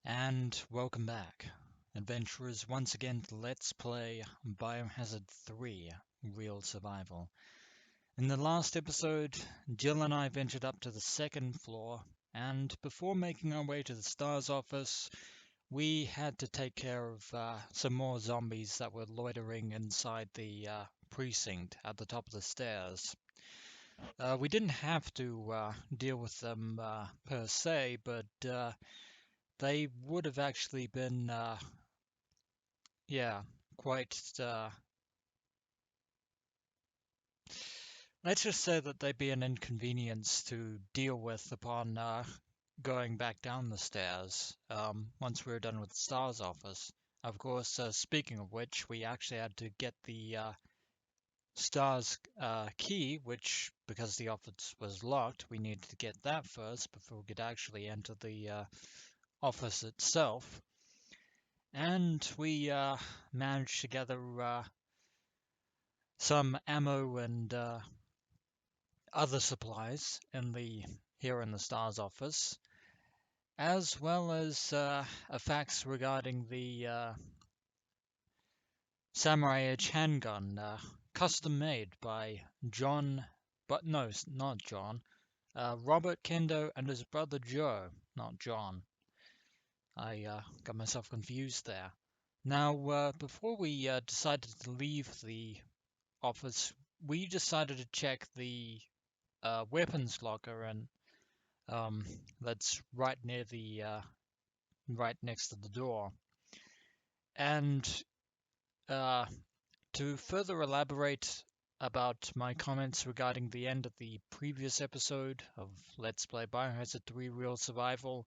And welcome back, adventurers, once again to Let's Play Biohazard 3 Real Survival. In the last episode, Jill and I ventured up to the second floor, and before making our way to the STARS office, we had to take care of some more zombies that were loitering inside the precinct at the top of the stairs. We didn't have to deal with them per se, but they would have actually been, yeah, quite, let's just say that they'd be an inconvenience to deal with upon going back down the stairs once we were done with the STARS office. Of course, speaking of which, we actually had to get the STARS key, which, because the office was locked, we needed to get that first before we could actually enter the office itself. And we managed to gather some ammo and other supplies here in the STARS office, as well as a fax regarding the Samurai Edge handgun, custom made by John, but no, not John, Robert Kendo and his brother Joe, not John. I got myself confused there. Now, before we decided to leave the office, we decided to check the weapons locker, and that's right near the right next to the door. And to further elaborate about my comments regarding the end of the previous episode of Let's Play Biohazard 3 Real Survival,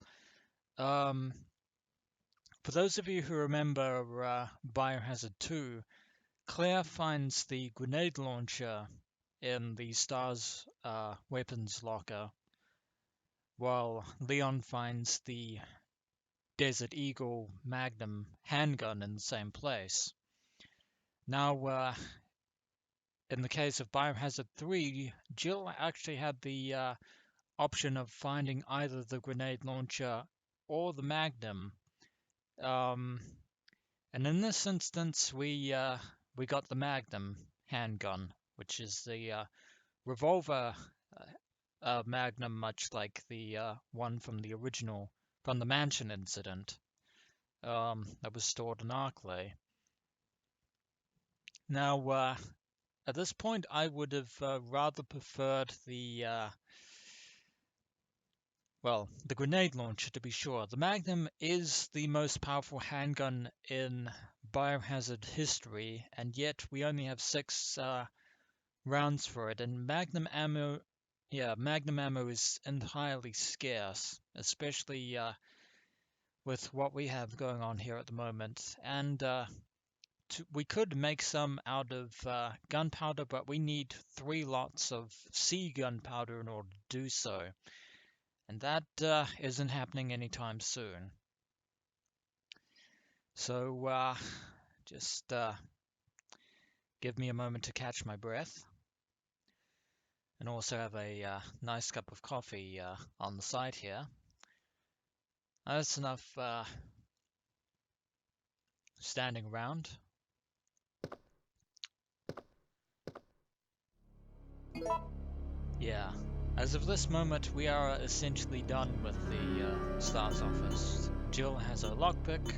for those of you who remember Biohazard 2, Claire finds the grenade launcher in the STARS weapons locker, while Leon finds the Desert Eagle Magnum handgun in the same place. Now, in the case of Biohazard 3, Jill actually had the option of finding either the grenade launcher or the Magnum. And in this instance, we got the Magnum handgun, which is the revolver Magnum, much like the one from the mansion incident, that was stored in Arklay. Now, at this point, I would have rather preferred the grenade launcher, to be sure. The Magnum is the most powerful handgun in Biohazard history, and yet we only have 6 rounds for it. And Magnum ammo is entirely scarce, especially with what we have going on here at the moment. And we could make some out of gunpowder, but we need 3 lots of C gunpowder in order to do so. And that isn't happening anytime soon. So just give me a moment to catch my breath. And also have a nice cup of coffee on the side here. That's enough standing around. Yeah. As of this moment, we are essentially done with the STARS office. Jill has a lockpick.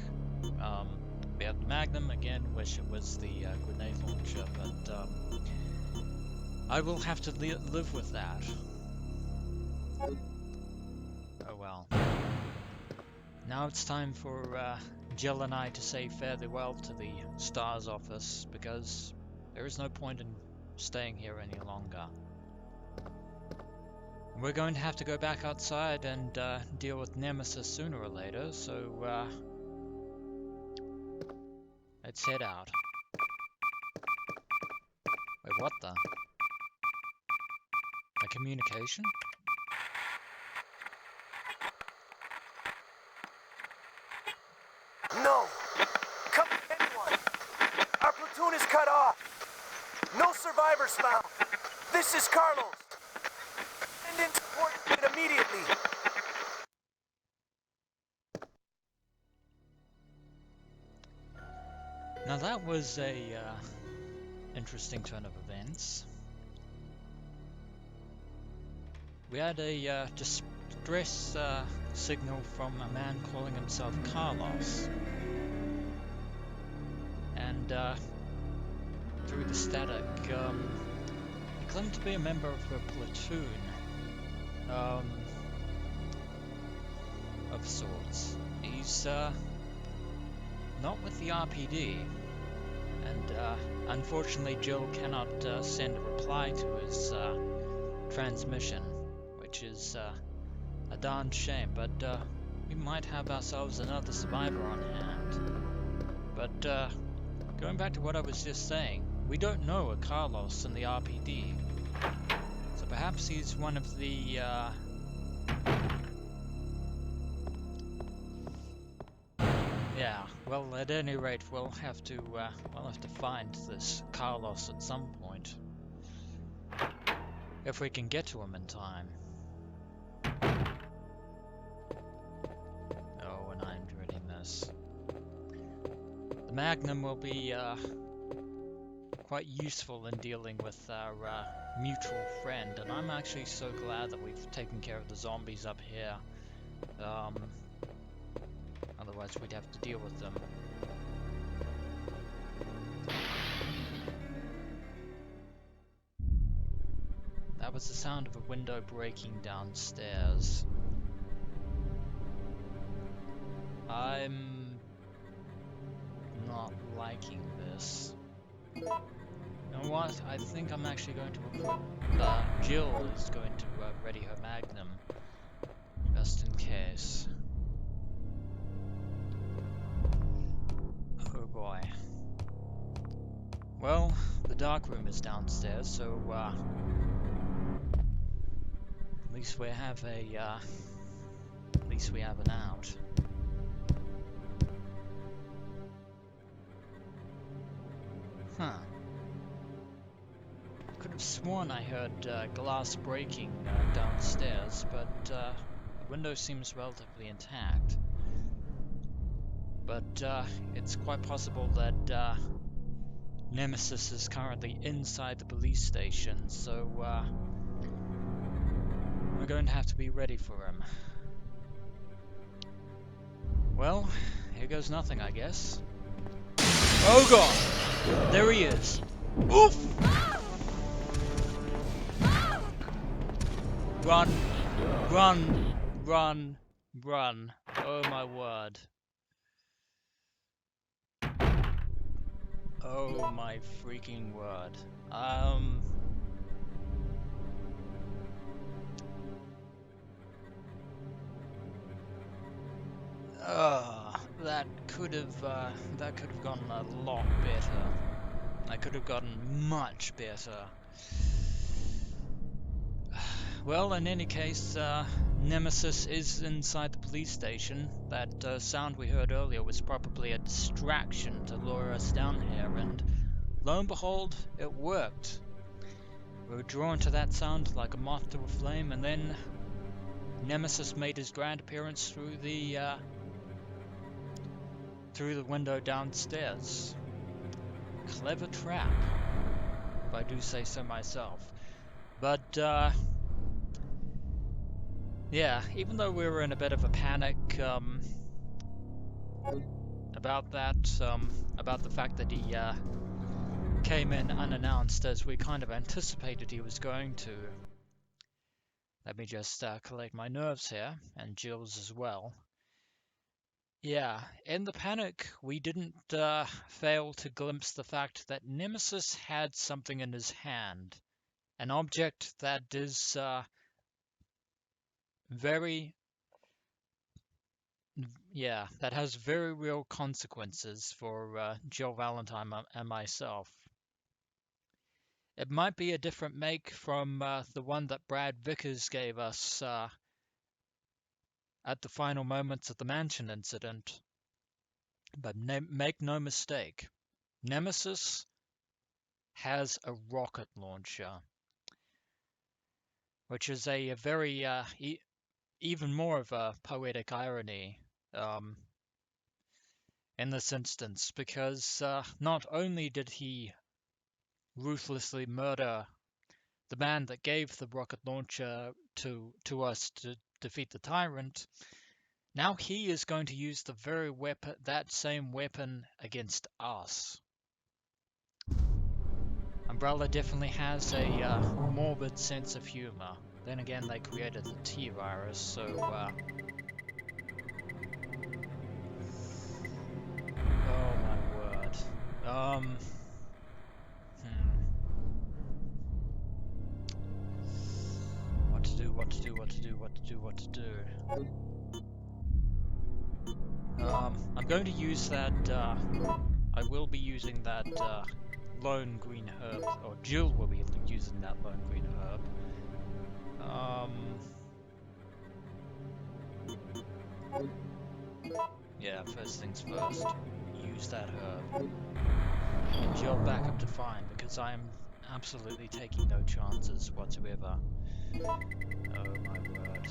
We have the Magnum again, wish it was the grenade launcher, but I will have to live with that. Oh well. Now it's time for Jill and I to say farewell to the STARS office, because there is no point in staying here any longer. We're going to have to go back outside and deal with Nemesis sooner or later, so let's head out. Wait, what the? A communication? No! Come anyone! Our platoon is cut off! No survivors found! This is Carlos! Send in support immediately! Now that was a interesting turn of events. We had a distress signal from a man calling himself Carlos, and through the static, he claimed to be a member of a platoon of sorts. He's not with the RPD, and unfortunately Jill cannot send a reply to his transmission, which is a darn shame, but we might have ourselves another survivor on hand. But going back to what I was just saying, we don't know a Carlos in the RPD, so perhaps he's one of the yeah, well, at any rate, we'll have to find this Carlos at some point, if we can get to him in time. Oh, and I'm dreading this. The Magnum will be quite useful in dealing with our mutual friend, and I'm actually so glad that we've taken care of the zombies up here. Otherwise we'd have to deal with them. That was the sound of a window breaking downstairs. I'm not liking this. You know what? I think I'm actually going to equip... Jill is going to ready her Magnum, just in case. Oh boy. Well, the dark room is downstairs, so at least we have a at least we have an out. Huh. Could have sworn I heard glass breaking downstairs, but the window seems relatively intact. But it's quite possible that Nemesis is currently inside the police station, so we're going to have to be ready for him. Well, here goes nothing, I guess. Oh god! There he is! Oof! Run! Run! Run! Run! Oh my word. Oh my freaking word. That could have gone a lot better. I could have gotten much better. Well, in any case, Nemesis is inside the police station. That sound we heard earlier was probably a distraction to lure us down here, and lo and behold, it worked. We were drawn to that sound like a moth to a flame, and then Nemesis made his grand appearance through the window downstairs. Clever trap, if I do say so myself. But yeah, even though we were in a bit of a panic about that, about the fact that he came in unannounced, as we kind of anticipated he was going to. Let me just collect my nerves here, and Jill's as well. Yeah, in the panic, we didn't fail to glimpse the fact that Nemesis had something in his hand. An object that is that has very real consequences for Jill Valentine and myself. It might be a different make from the one that Brad Vickers gave us at the final moments of the mansion incident. But make no mistake, Nemesis has a rocket launcher, which is a very even more of a poetic irony. in this instance, because not only did he ruthlessly murder the man that gave the rocket launcher to us to defeat the tyrant, now he is going to use the very weapon, that same weapon, against us. Umbrella definitely has a morbid sense of humor. Then again, they created the T-virus, so oh my word. What to do, what to do, what to do, what to do, what to do. I'm going to use that, I will be using that lone green herb, or Jill will be using that lone green herb. Yeah, first things first, use that herb. And Jill back up to fine, because I am absolutely taking no chances whatsoever. Oh my word.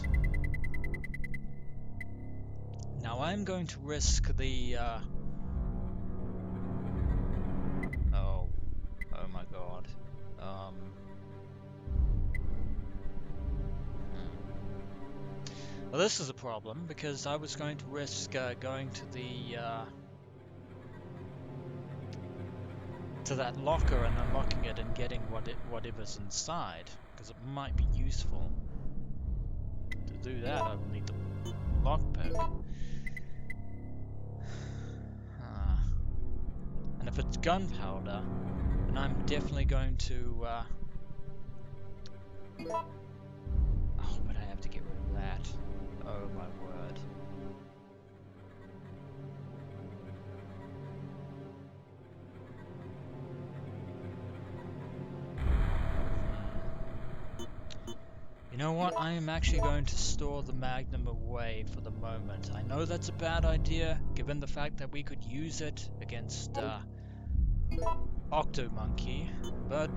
Now I'm going to risk the, oh my god. Well, this is a problem, because I was going to risk going to the, to that locker and unlocking it and getting whatever's inside, because it might be useful. To do that, I will need the lockpick. And if it's gunpowder, then I'm definitely going to, oh, but I have to get rid of that. Oh my word. You know what? I am actually going to store the Magnum away for the moment. I know that's a bad idea, given the fact that we could use it against Octomonkey, but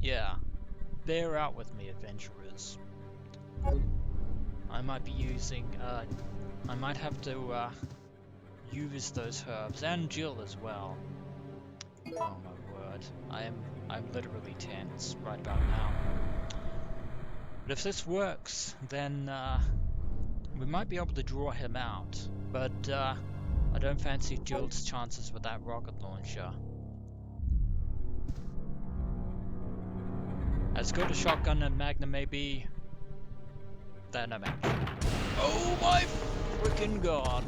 yeah, bear out with me, adventurers. I might be using, I might have to use those herbs, and Jill as well. Oh my word, I'm literally tense right about now. But if this works, then we might be able to draw him out, but I don't fancy Jill's chances with that rocket launcher. As good a shotgun and Magnum may be, they're no match. Oh my freaking god!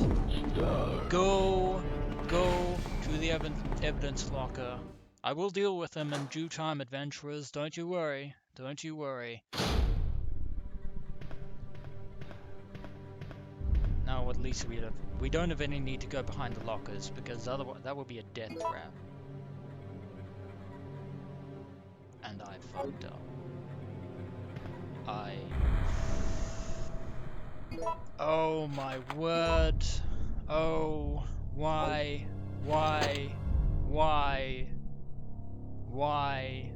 Go to the evidence locker. I will deal with them in due time, adventurers. Don't you worry. Don't you worry. Now at least we don't have any need to go behind the lockers, because otherwise that would be a death trap. And I fucked up. Oh my word. Oh, why? Why? Why? Why?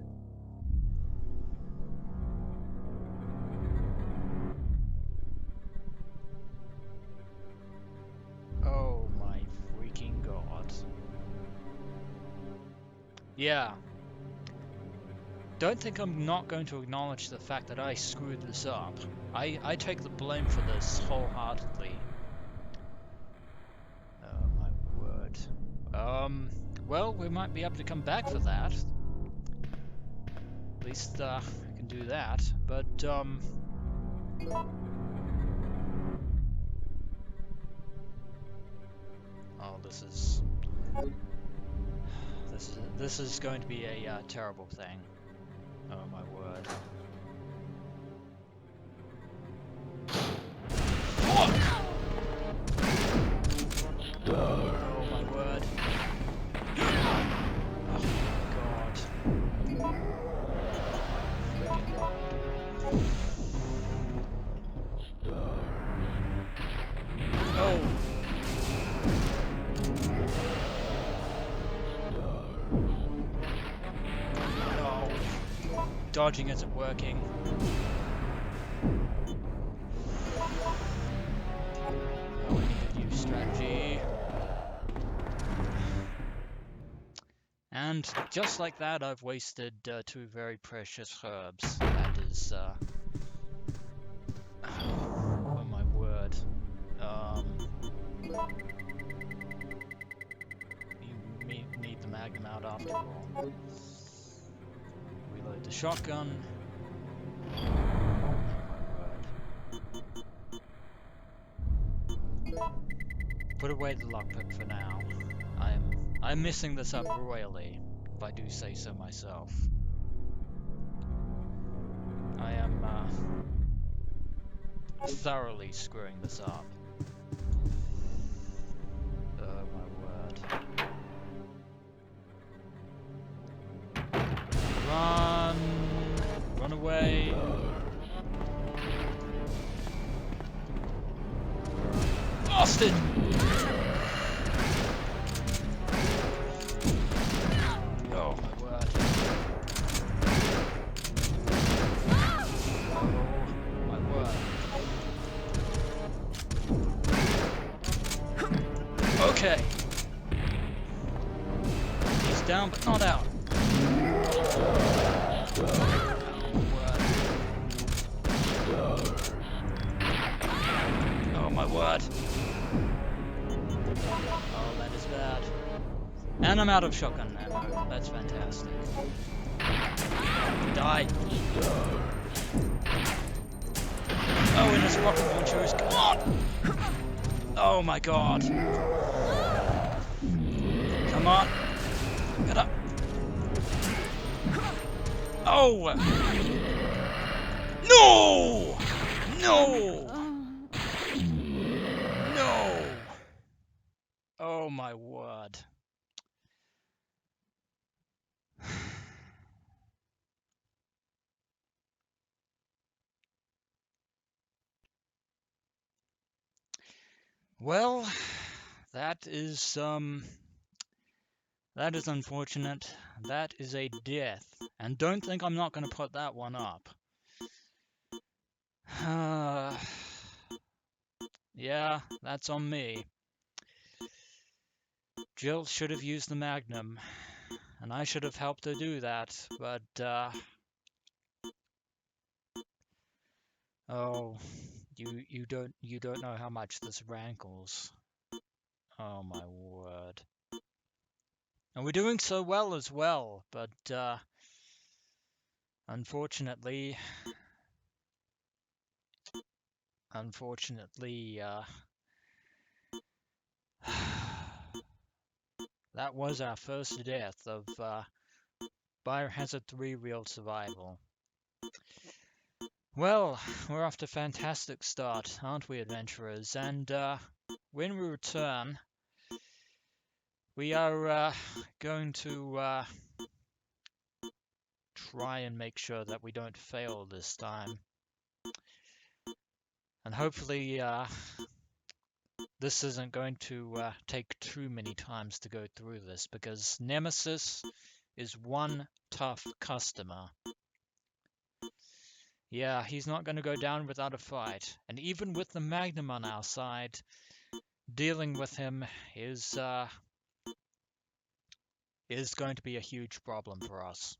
Oh my freaking god. Yeah. Don't think I'm not going to acknowledge the fact that I screwed this up. I take the blame for this wholeheartedly. Oh my word. Well, we might be able to come back for that. At least, I can do that, but, oh, this is going to be a, terrible thing. Oh my word. Oh my word. Oh my god. Oh. No. Dodging isn't working. Oh, I need a new strategy. And just like that, I've wasted 2 very precious herbs. That is, oh my word. You need the Magnum out after all. Reload the shotgun. Put away the lockpick for now. I'm messing this up royally, if I do say so myself. I am thoroughly screwing this up. Oh my word. Run! Run away! Bastard! Oh my word. Oh my word. Okay. He's down but not out. Oh my word. Oh, that is bad. And I'm out of shotgun ammo. That's fantastic. Die. Oh, and his rocket launcher is gone. Oh my god. Come on. Get up. Oh! No! No! No! Oh my word. Well, that is unfortunate. That is a death. And don't think I'm not going to put that one up. Yeah, that's on me. Jill should have used the Magnum, and I should have helped her do that, but, oh, you don't know how much this rankles. Oh my word. And we're doing so well as well, but, unfortunately, that was our first death of Biohazard 3 Real Survival. Well, we're off to a fantastic start, aren't we, adventurers? And when we return, we are going to try and make sure that we don't fail this time. And hopefully this isn't going to take too many times to go through this, because Nemesis is one tough customer. Yeah, he's not going to go down without a fight. And even with the Magnum on our side, dealing with him is going to be a huge problem for us.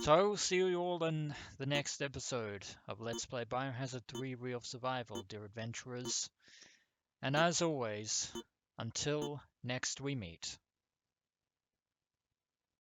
So I will see you all in the next episode of Let's Play Biohazard 3 Real Survival, dear adventurers. And as always, until next we meet.